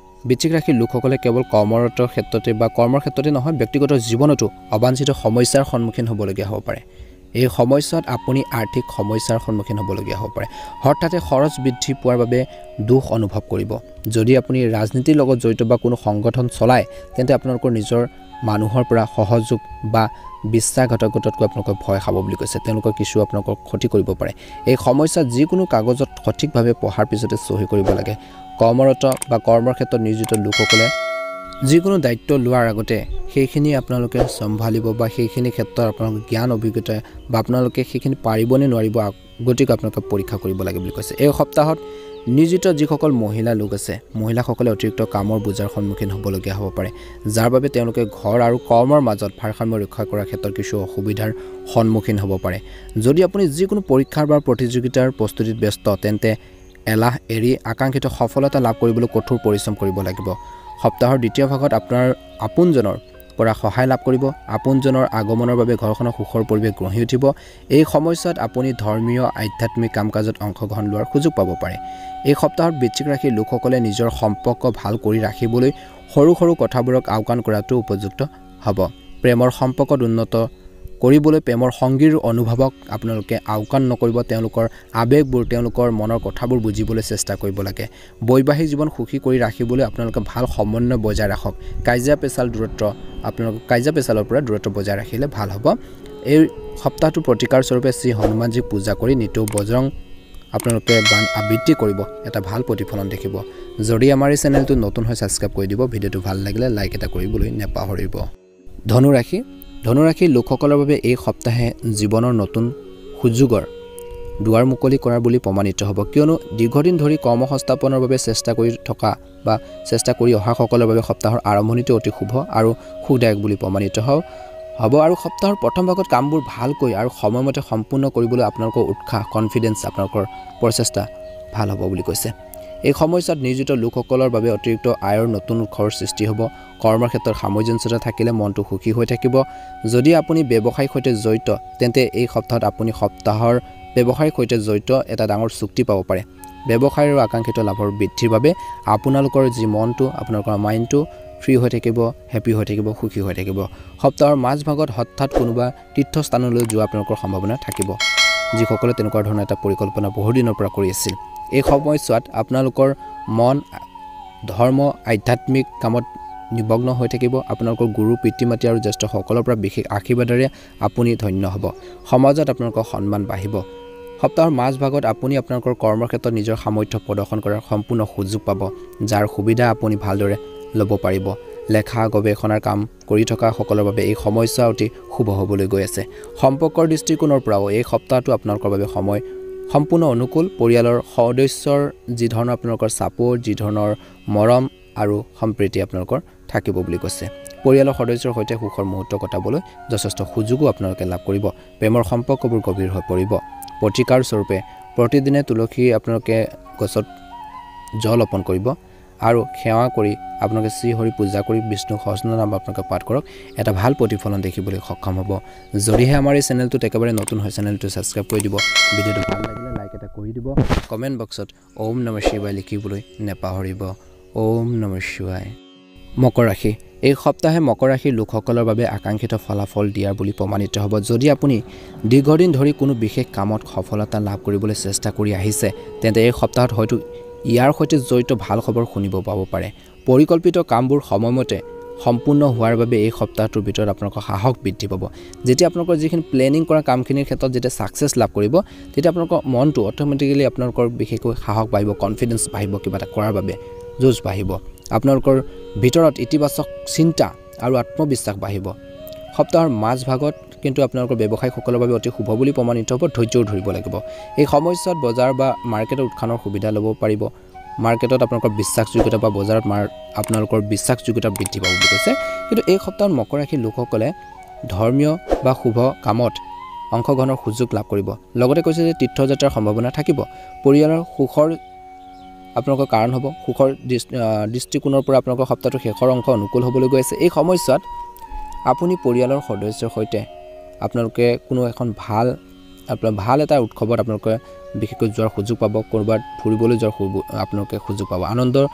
বৃশ্চিক ৰাশিৰ লোকসকলে কেৱল কৰ্মৰত ক্ষেত্ৰতে বা কৰ্মৰ ক্ষেত্ৰতে নহয় ব্যক্তিগত জীৱনতো অবাঞ্ছিত সমস্যাৰ সন্মুখীন হ'বলগীয়া হ'ব পাৰে এই সময়ছোৱাত আপুনি আৰ্থিক সমস্যাৰ সন্মুখীন হ'বলগীয়া হ'ব পাৰে হঠাতে খৰচ বৃদ্ধি পোৱাৰ বাবে দুখ অনুভৱ কৰিব যদি আপুনি ৰাজনীতিৰ লগত জড়িত বা কোনো সংগঠন চলায় তেন্তে আপোনালোকৰ নিজৰ মানুহৰ পৰা সহযোগ বা বিশ্বাসঘাতকতাতকৈ আপোনালোকে ভয় খাব বুলি কৈছে তেওঁলোকৰ কিছু আপোনালোকৰ ক্ষতি কৰিব পাৰে এই সমস্যাত যিকোনো কাগজত সঠিকভাৱে পঢ়াৰ পিছতে চহী কৰিব লাগে কৰ্মৰত বা কৰ্মৰ ক্ষেত্ৰত নিয়োজিত লোকসকলে যিকোনো দায়িত্ব লোৱাৰ আগতে সেইখিনি আপোনালোকে চম্ভালিব বা সেইখিনি ক্ষেত্ৰত আপোনালোকৰ জ্ঞান অভিজ্ঞতা বা আপোনালোকে সেইখিনি পাৰিবনে নোৱাৰিব গতিকে আপোনালোকে পৰীক্ষা কৰিব লাগে বুলি কৈছে এই সপ্তাহত নিয়োজিত যিসকল মহিলা লোক আছে মহিলাসকলে অতিৰিক্ত কামৰ বোজাৰ সন্মুখীন হ'বলগীয়া হ'ব পাৰে যাৰ বাবে তেওঁলোকে ঘৰ আৰু কৰ্মৰ মাজত ভাৰসাম্য ৰক্ষা কৰাৰ ক্ষেত্ৰত কিছু অসুবিধাৰ সন্মুখীন হ'ব পাৰে যদি আপুনি যিকোনো পৰীক্ষাৰ বা প্ৰতিযোগিতাৰ প্ৰস্তুতিত ব্যস্ত তেন্তে এলাহ এৰি আকাংক্ষিত সফলতা লাভ কৰিবলৈ কঠোৰ পৰিশ্ৰম কৰিব লাগিব সপ্তাহৰ দ্বিতীয় ভাগত আপোনাৰ আপোনজনৰ পৰা সহায় লাভ কৰিব আপোনজনৰ আগমনৰ বাবে ঘৰখনৰ সুখৰ পৰিৱেশ গঢ়ি উঠিব এই সময়ছোৱাত আপুনি ধৰ্মীয় আধ্যাত্মিক কাম-কাজত অংশগ্ৰহণ লোৱাৰ সুযোগ পাব পাৰে এই সপ্তাহত বৃশ্চিক ৰাশিৰ লোকসকলে নিজৰ সম্পৰ্ক ভাল কৰি ৰাখিবলৈ সৰু সৰু কথাবোৰক আওকাণ কৰাটো উপযুক্ত হ'ব প্ৰেমৰ সম্পৰ্কত উন্নত কৰিবলৈ প্ৰেমৰ সংগীৰ অনুভৱক আপোনালোকে আওকাণ নকৰিব তেওঁলোকৰ আবেগবোৰ তেওঁলোকৰ মনৰ কথাবোৰ বুজিবলৈ চেষ্টা কৰিব লাগে বৈবাহিক জীৱন সুখী কৰি ৰাখিবলৈ আপোনালোকে ভাল সমন্বয় বজাই ৰাখক কাজিয়া পেচালৰ পৰা দূৰত্ব বজাই ৰাখিলে ভাল হ'ব এই সপ্তাহটো প্ৰতিকাৰ স্বৰূপে শ্ৰী হনুমানজীক পূজা কৰি নিতৌ বজৰং আপোনালোকে বান আবৃত্তি কৰিব এটা ভাল প্ৰতিফলন দেখিব যদি আমাৰ এই চেনেলটো নতুন হয় ছাবস্ক্ৰাইব কৰি দিব ভিডিঅ'টো ভাল লাগিলে লাইক এটা কৰিবলৈ নেপাহৰিব ধনু ৰাশিৰ লোকসকলৰ বাবে এই সপ্তাহে জীৱনৰ নতুন সুযোগৰ দুৱাৰ মুকলি কৰাৰ বুলি প্ৰমাণিত হ'ব কিয়নো দীৰ্ঘদিন ধৰি কৰ্মসংস্থাপনৰ বাবে চেষ্টা কৰি অহাসকলৰ বাবে সপ্তাহৰ আৰম্ভণিতে অতি শুভ আৰু সুখদায়ক বুলি প্ৰমাণিত হ'ব আৰু সপ্তাহৰ প্ৰথম ভাগত কামবোৰ ভালকৈ আৰু সময়মতে সম্পূৰ্ণ কৰিবলৈ আপোনালোকৰ উৎসাহ কনফিডেন্স আপোনালোকৰ প্ৰচেষ্টা ভাল হ'ব বুলি কৈছে এই সময়ছোৱাত নিয়োজিত লোকসকলৰ বাবে অতিৰিক্ত আয়ৰ নতুন উৎসৰ সৃষ্টি হ'ব কৰ্মৰ ক্ষেত্ৰত সামঞ্জস্যতা থাকিলে মনটো সুখী হৈ থাকিব যদি আপুনি ব্যৱসায়িক সৈতে জড়িত তেন্তে এই সপ্তাহত আপুনি সপ্তাহৰ ব্যৱসায়িক সৈতে জড়িত এটা ডাঙৰ চুক্তি পাব পাৰে ব্যৱসায়ৰ আকাংক্ষিত লাভৰ বৃদ্ধিৰ বাবে আপোনালোকৰ যি মনটো আপোনালোকৰ মাইণ্ডটো ফ্ৰী হৈ থাকিব হেপি হৈ থাকিব সুখী হৈ থাকিব সপ্তাহৰ মাজভাগত হঠাৎ কোনোবা তীৰ্থস্থানলৈ যোৱা আপোনালোকৰ সম্ভাৱনা থাকিব যিসকলে তেনেকুৱা ধৰণৰ এটা পৰিকল্পনা বহু দিনৰ পৰা কৰি আছিল এই সময়ছোৱাত আপোনালোকৰ মন ধৰ্ম আধ্যাত্মিক কামত নিমগ্ন হৈ থাকিব আপোনালোকৰ গুৰু পিতৃ মাতৃ আৰু জ্যেষ্ঠ সকলৰ পৰা বিশেষ আশীৰ্বাদৰে আপুনি ধন্য হ'ব সমাজত আপোনালোকৰ সন্মান বাঢ়িব সপ্তাহৰ মাজভাগত আপুনি আপোনালোকৰ কৰ্মক্ষেত্ৰত নিজৰ সামৰ্থ্য প্ৰদৰ্শন কৰাৰ সম্পূৰ্ণ সুযোগ পাব যাৰ সুবিধা আপুনি ভালদৰে ল'ব পাৰিব লেখা গৱেষণাৰ কাম কৰি থকা সকলৰ বাবে এই সময়ছোৱা অতি শুভ হ'বলৈ গৈ আছে সম্পৰ্কৰ দৃষ্টিকোণৰ পৰাও এই সপ্তাহটো আপোনালোকৰ বাবে সময় সম্পূৰ্ণ অনুকূল পৰিয়ালৰ সদস্যৰ যি ধৰণৰ আপোনালোকৰ ছাপোৰ্ট যি ধৰণৰ মৰম আৰু সম্প্ৰীতি আপোনালোকৰ থাকিব বুলি কৈছে পৰিয়ালৰ সদস্যৰ সৈতে সুখৰ মুহূৰ্ত কটাবলৈ যথেষ্ট সুযোগো আপোনালোকে লাভ কৰিব প্ৰেমৰ সম্পৰ্কবোৰ গভীৰ হৈ পৰিব প্ৰতিকাৰ স্বৰূপে প্ৰতিদিনে তুলসী আপোনালোকে গছত জল অৰ্পণ কৰিব আৰু সেৱা কৰি আপোনালোকে শ্ৰী হৰি পূজা কৰি বিষ্ণু সহস্ৰনাম আপোনালোকে পাঠ কৰক এটা ভাল প্ৰতিফলন দেখিবলৈ সক্ষম হ'ব যদিহে আমাৰ এই চেনেলটোত একেবাৰে নতুন হয় চেনেলটো ছাবস্ক্ৰাইব কৰি দিব ভিডিঅ'টো ভাল লাগিলে লাইক এটা কৰি দিব কমেণ্ট বক্সত ওম নমঃ শিৱায় লিখিবলৈ নেপাহৰিব ওম নমঃ শিৱায় মকৰ ৰাশি এই সপ্তাহে মকৰ ৰাশিৰ লোকসকলৰ বাবে আকাংক্ষিত ফলাফল দিয়াৰ বুলি প্ৰমাণিত হ'ব যদি আপুনি দীৰ্ঘদিন ধৰি কোনো বিশেষ কামত সফলতা লাভ কৰিবলৈ চেষ্টা কৰি আহিছে তেন্তে এই সপ্তাহত হয়তো ইয়াৰ সৈতে জড়িত ভাল খবৰ শুনিব পাব পাৰে পৰিকল্পিত কামবোৰ সময়মতে সম্পূৰ্ণ হোৱাৰ বাবে এই সপ্তাহটোৰ ভিতৰত আপোনালোকৰ সাহস বৃদ্ধি পাব যেতিয়া আপোনালোকৰ যিখিনি প্লেনিং কৰা কামখিনিৰ ক্ষেত্ৰত যেতিয়া ছাকচেছ লাভ কৰিব তেতিয়া আপোনালোকৰ মনটো অট'মেটিকেলি আপোনালোকৰ বিশেষকৈ সাহস বাঢ়িব কনফিডেন্স বাঢ়িব কিবা এটা কৰাৰ বাবে যুঁজ বাঢ়িব আপোনালোকৰ ভিতৰত ইতিবাচক চিন্তা আৰু আত্মবিশ্বাস বাঢ়িব সপ্তাহৰ মাজভাগত কিন্তু আপোনালোকৰ ব্যৱসায়ীসকলৰ বাবে অতি শুভ বুলি প্ৰমাণিত হ'ব ধৈৰ্যও ধৰিব লাগিব এই সময়ছোৱাত বজাৰ বা মাৰ্কেটৰ উত্থানৰ সুবিধা ল'ব পাৰিব মাৰ্কেটত আপোনালোকৰ বিশ্বাসযোগ্যতা বা বজাৰত আপোনালোকৰ বিশ্বাসযোগ্যতা বৃদ্ধি পাব বুলি কৈছে কিন্তু এই সপ্তাহত মকৰ ৰাশিৰ লোকসকলে ধৰ্মীয় বা শুভ কামত অংশগ্ৰহণৰ সুযোগ লাভ কৰিব লগতে কৈছে যে তীৰ্থযাত্ৰাৰ সম্ভাৱনা থাকিব পৰিয়ালৰ সুখৰ আপোনালোকৰ কাৰণ হ'ব সুখৰ দৃষ্টিকোণৰ পৰা আপোনালোকৰ সপ্তাহটোৰ শেষৰ অংশ অনুকূল হ'বলৈ গৈ আছে এই সময়ছোৱাত আপুনি পৰিয়ালৰ সদস্যৰ সৈতে আপোনালোকে কোনো এখন ভাল এটা উৎসৱত আপোনালোকে বিশেষকৈ যোৱাৰ সুযোগ পাব ক'ৰবাত ফুৰিবলৈ যোৱাৰ আপোনালোকে সুযোগ পাব আনন্দৰ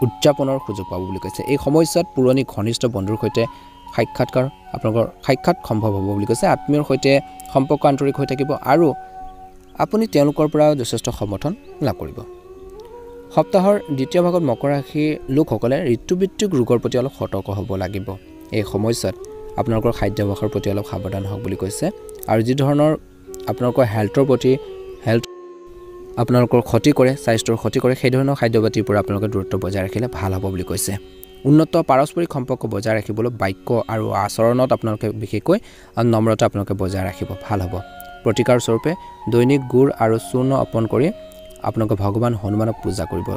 উদযাপনৰ সুযোগ পাব বুলি কৈছে এই সময়ছোৱাত পুৰণি ঘনিষ্ঠ বন্ধুৰ সৈতে আপোনালোকৰ সাক্ষাৎ সম্ভৱ হ'ব বুলি কৈছে আত্মীয়ৰ সৈতে সম্পৰ্ক আন্তৰিক হৈ থাকিব আৰু আপুনি তেওঁলোকৰ পৰা যথেষ্ট সমৰ্থন লাভ কৰিব সপ্তাহৰ দ্বিতীয় ভাগত মকৰ ৰাশিৰ লোকসকলে ঋতুভিত্তিক ৰোগৰ প্ৰতি অলপ সতৰ্ক হ'ব লাগিব এই সময়ছোৱাত আপোনালোকৰ খাদ্যাভ্যাসৰ প্ৰতি অলপ সাৱধান হওক বুলি কৈছে আৰু যি ধৰণৰ আপোনালোকৰ হেল্থৰ প্ৰতি আপোনালোকৰ ক্ষতি কৰে স্বাস্থ্যৰ ক্ষতি কৰে সেই ধৰণৰ খাদ্যপাতিৰ পৰা আপোনালোকে দূৰত্ব বজাই ৰাখিলে ভাল হ'ব বুলি কৈছে উন্নত পাৰস্পৰিক সম্পৰ্ক বজাই ৰাখিবলৈ বাক্য আৰু আচৰণত আপোনালোকে বিশেষকৈ নম্ৰতা আপোনালোকে বজাই ৰাখিব ভাল হ'ব প্ৰতিকাৰ স্বৰূপে দৈনিক গুড় আৰু চূৰ্ণ অৰ্পণ কৰি আপোনালোকে ভগৱান হনুমানক পূজা কৰিব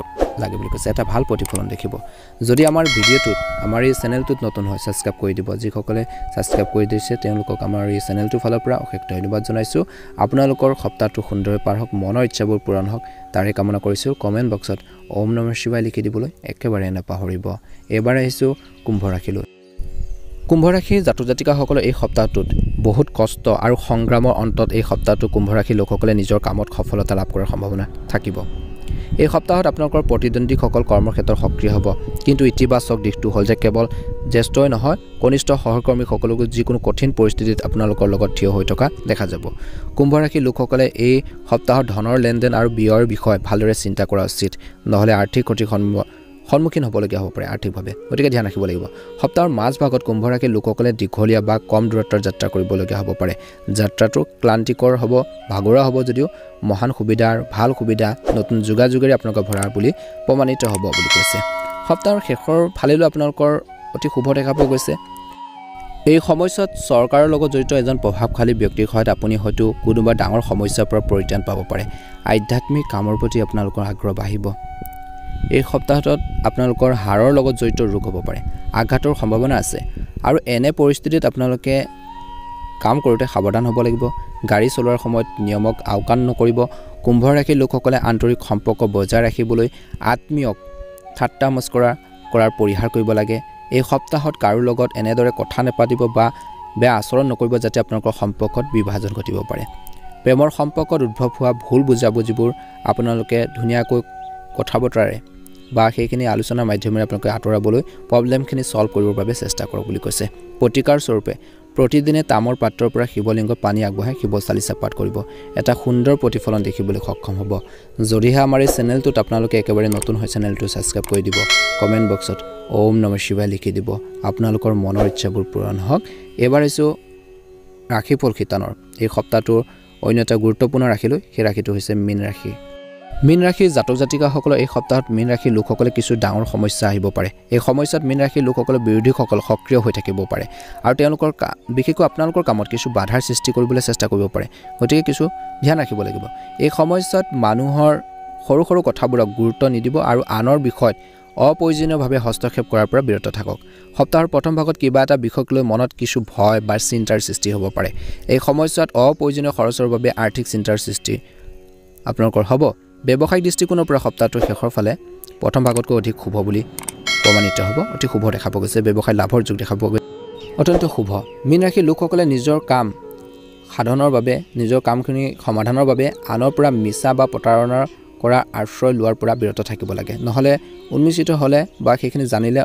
লাগে বুলি কৈছে এটা ভাল প্ৰতিফলন দেখিব যদি আমাৰ ভিডিঅ'টোত আমাৰ এই চেনেলটোত নতুন হয় ছাবস্ক্ৰাইব কৰি দিব যিসকলে ছাবস্ক্ৰাইব কৰি দিছে তেওঁলোকক আমাৰ এই চেনেলটোৰ ফালৰ পৰা অশেষ ধন্যবাদ জনাইছোঁ আপোনালোকৰ সপ্তাহটো সুন্দৰভাৱে পাৰ হওক মনৰ ইচ্ছাবোৰ পূৰণ হওক তাৰে কামনা কৰিছোঁ কমেণ্ট বক্সত ওম নমঃ শিৱায় লিখি দিবলৈ একেবাৰে নাপাহৰিব এবাৰ আহিছোঁ কুম্ভ ৰাশিলৈ কুম্ভ ৰাশিৰ জাতক জাতিকাসকলৰ এই সপ্তাহটোত বহুত কষ্ট আৰু সংগ্ৰামৰ অন্তত এই সপ্তাহটো কুম্ভ ৰাশিৰ লোকসকলে নিজৰ কামত সফলতা লাভ কৰাৰ সম্ভাৱনা থাকিব এই সপ্তাহত আপোনালোকৰ প্ৰতিদ্বন্দ্বীসকল কৰ্মক্ষেত্ৰত সক্ৰিয় হ'ব কিন্তু ইতিবাচক দিশটো হ'ল যে কেৱল জ্যেষ্ঠই নহয় কনিষ্ঠ সহকৰ্মীসকলকো যিকোনো কঠিন পৰিস্থিতিত আপোনালোকৰ লগত থিয় হৈ থকা দেখা যাব কুম্ভ ৰাশিৰ লোকসকলে এই সপ্তাহত ধনৰ লেনদেন আৰু ব্যয়ৰ বিষয়ে ভালদৰে চিন্তা কৰা উচিত নহ'লে আৰ্থিক ক্ষতিৰ সন্মুখীন হ'বলগীয়া হ'ব পাৰে আৰ্থিকভাৱে গতিকে ধ্যান ৰাখিব লাগিব সপ্তাহৰ মাজভাগত কুম্ভ ৰাশিৰ লোকসকলে দীঘলীয়া বা কম দূৰত্বৰ যাত্ৰা কৰিবলগীয়া হ'ব পাৰে যাত্ৰাটো ক্লান্তিকৰ হ'ব ভাগৰুৱা হ'ব যদিও মহান সুবিধা আৰু ভাল সুবিধা নতুন যোগাযোগেৰে আপোনালোকৰ ভৰা বুলি প্ৰমাণিত হ'ব বুলি কৈছে সপ্তাহৰ শেষৰ ফালেলৈ আপোনালোকৰ অতি শুভ দেখা পোৱা গৈছে এই সময়ছোৱাত চৰকাৰৰ লগত জড়িত এজন প্ৰভাৱশালী ব্যক্তিৰ সহায়ত আপুনি হয়তো কোনোবা ডাঙৰ সমস্যাৰ পৰা পৰিত্ৰাণ পাব পাৰে আধ্যাত্মিক কামৰ প্ৰতি আপোনালোকৰ আগ্ৰহ বাঢ়িব এই সপ্তাহটোত আপোনালোকৰ হাড়ৰ লগত জড়িত ৰোগ হ'ব পাৰে আঘাতৰ সম্ভাৱনা আছে আৰু এনে পৰিস্থিতিত আপোনালোকে কাম কৰোঁতে সাৱধান হ'ব লাগিব গাড়ী চলোৱাৰ সময়ত নিয়মক আওকাণ নকৰিব কুম্ভ ৰাশিৰ লোকসকলে আন্তৰিক সম্পৰ্ক বজাই ৰাখিবলৈ আত্মীয়ক ঠাট্টা মস্কৰা কৰাৰ পৰিহাৰ কৰিব লাগে এই সপ্তাহত কাৰো লগত এনেদৰে কথা নেপাতিব বা বেয়া আচৰণ নকৰিব যাতে আপোনালোকৰ সম্পৰ্কত বিভাজন ঘটিব পাৰে প্ৰেমৰ সম্পৰ্কত উদ্ভৱ হোৱা ভুল বুজাবুজিবোৰ আপোনালোকে ধুনীয়াকৈ কথা বতৰাৰে বা সেইখিনি আলোচনাৰ মাধ্যমেৰে আপোনালোকে আঁতৰাবলৈ প্ৰব্লেমখিনি সলভ কৰিবৰ বাবে চেষ্টা কৰক বুলি কৈছে প্ৰতিকাৰ স্বৰূপে প্ৰতিদিনে তামৰ পাত্ৰৰ পৰা শিৱলিংগ পানী আগবঢ়াই শিৱ চালিচা পাঠ কৰিব এটা সুন্দৰ প্ৰতিফলন দেখিবলৈ সক্ষম হ'ব যদিহে আমাৰ এই চেনেলটোত আপোনালোকে একেবাৰে নতুন হয় চেনেলটো সাবস্ক্ৰাইব কৰি দিব কমেন্ট বক্সত ওম নমঃ শিৱায় লিখি দিব আপোনালোকৰ মনৰ ইচ্ছাবোৰ পূৰণ হওক এবাৰ এসো ৰাশিফল খিতানৰ এই সপ্তাহটোৰ অন্য এটা গুৰুত্বপূৰ্ণ ৰাশি লৈ সেই ৰাশিটো হৈছে মীন ৰাশি মীন ৰাশিৰ জাতক জাতিকাসকলৰ এই সপ্তাহত মীন ৰাশিৰ লোকসকলে কিছু ডাঙৰ সমস্যা আহিব পাৰে এই সমস্যাত মীন ৰাশিৰ লোকসকলৰ বিৰোধীসকল সক্ৰিয় হৈ থাকিব পাৰে আৰু তেওঁলোকৰ বিশেষকৈ আপোনালোকৰ কামত কিছু বাধাৰ সৃষ্টি কৰিবলৈ চেষ্টা কৰিব পাৰে গতিকে কিছু ধ্যান ৰাখিব লাগিব এই সমস্যাত মানুহৰ সৰু সৰু কথাবোৰক গুৰুত্ব নিদিব আৰু আনৰ বিষয়ত অপ্ৰয়োজনীয়ভাৱে হস্তক্ষেপ কৰাৰ পৰা বিৰত থাকক সপ্তাহৰ প্ৰথম ভাগত কিবা এটা বিষয়ক লৈ মনত কিছু ভয় বা চিন্তাৰ সৃষ্টি হ'ব পাৰে এই সমস্যাত অপ্ৰয়োজনীয় খৰচৰ বাবে আৰ্থিক চিন্তাৰ সৃষ্টি আপোনালোকৰ হ'ব ব্যৱসায়িক দৃষ্টিকোণৰ পৰা সপ্তাহটোৰ শেষৰ ফালে প্ৰথম ভাগতকৈ অধিক শুভ বুলি প্ৰমাণিত হ'ব অতি শুভ দেখা পোৱা গৈছে ব্যৱসায় লাভৰ যোগ দেখা পোৱা গৈছে অত্যন্ত শুভ মীন ৰাশিৰ লোকসকলে নিজৰ কাম সাধনৰ বাবে নিজৰ কামখিনি সমাধানৰ বাবে আনৰ পৰা মিছা বা প্ৰতাৰণা কৰা আশ্ৰয় লোৱাৰ পৰা বিৰত থাকিব লাগে নহলে উন্মিচিত হলে বা সেইখিনি জানিলে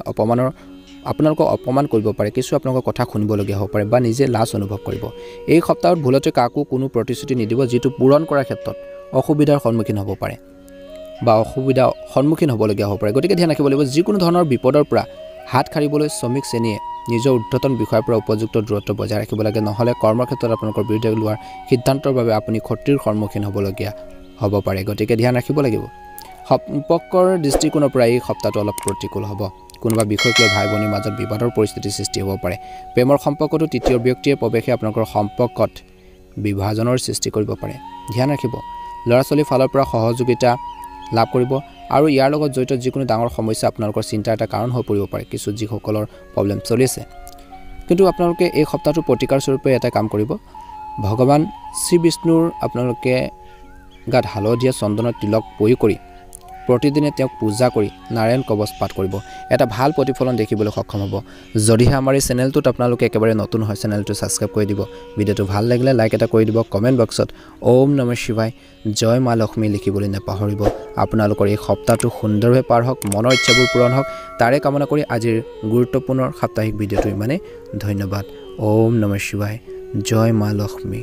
আপোনালোকক অপমান কৰিব পাৰে কিছু আপোনালোকৰ কথা শুনিবলগীয়া হ'ব পাৰে বা নিজে লাজ অনুভৱ কৰিব এই সপ্তাহত ভুলতে কাকো কোনো প্ৰতিশ্ৰুতি নিদিব যিটো পূৰণ কৰাৰ ক্ষেত্ৰত অসুবিধাৰ সন্মুখীন হ'ব পাৰে বা অসুবিধা সন্মুখীন হ'বলগীয়া হ'ব পাৰে গতিকে ধ্যান ৰাখিব লাগিব যিকোনো ধৰণৰ বিপদৰ পৰা হাত খাৰিবলৈ শ্ৰমিক শ্ৰেণীয়ে নিজৰ উদ্ধতন বিষয়ৰ পৰা উপযুক্ত দূৰত্ব বজাই ৰাখিব লাগে নহলে কৰ্মৰ ক্ষেত্ৰত আপোনালোকৰ বিৰুদ্ধে লোৱাৰ সিদ্ধান্তৰ বাবে আপুনি ক্ষতিৰ সন্মুখীন হ'বলগীয়া হ'ব পাৰে গতিকে ধ্যান ৰাখিব লাগিব সম্পৰ্কৰ দৃষ্টিকোণৰ পৰা এই সপ্তাহটো অলপ প্ৰতিকূল হ'ব কোনোবা বিষয়ক লৈ ভাই ভনীৰ মাজত বিবাদৰ পৰিস্থিতি সৃষ্টি হ'ব পাৰে প্ৰেমৰ সম্পৰ্কটো তৃতীয় ব্যক্তিৰ প্ৰৱেশে আপোনালোকৰ সম্পৰ্কত বিভাজনৰ সৃষ্টি কৰিব পাৰে ধ্যান ৰাখিব ল'ৰা ছোৱালীৰ ফালৰ পৰা সহযোগিতা লাভ কৰিব আৰু ইয়াৰ লগত জড়িত যিকোনো ডাঙৰ সমস্যা আপোনালোকৰ চিন্তাৰ এটা কাৰণ হৈ পৰিব পাৰে কিছু যিসকলৰ প্ৰব্লেম চলি আছে কিন্তু আপোনালোকে এই সপ্তাহটো প্ৰতিকাৰ স্বৰূপে এটা কাম কৰিব ভগৱান শ্ৰী বিষ্ণুৰ আপোনালোকে গাত হালধীয়া চন্দনৰ তিলক প্ৰয়োগ কৰি প্ৰতিদিনে তেওঁক পূজা কৰি নাৰায়ণ কবচ পাঠ কৰিব এটা ভাল প্ৰতিফলন দেখিবলৈ সক্ষম হ'ব যদিহে আমাৰ এই চেনেলটোত আপোনালোকে একেবাৰে নতুন হয় চেনেলটো সাবস্ক্ৰাইব কৰি দিব ভিডিঅ'টো ভাল লাগিলে লাইক এটা কৰি দিব কমেন্ট বক্সত ওম নমঃ শিৱায় জয় মা লক্ষ্মী লিখিবলৈ নাপাহৰিব আপোনালোকৰ এই সপ্তাহটো সুন্দৰভাৱে পাৰ হওক মনৰ ইচ্ছাবোৰ পূৰণ হওক তাৰে কামনা কৰি আজিৰ গুৰুত্বপূৰ্ণ সাপ্তাহিক ভিডিঅ'টো ইমানে ধন্যবাদ ওম নমঃ শিৱায় জয় মা লক্ষ্মী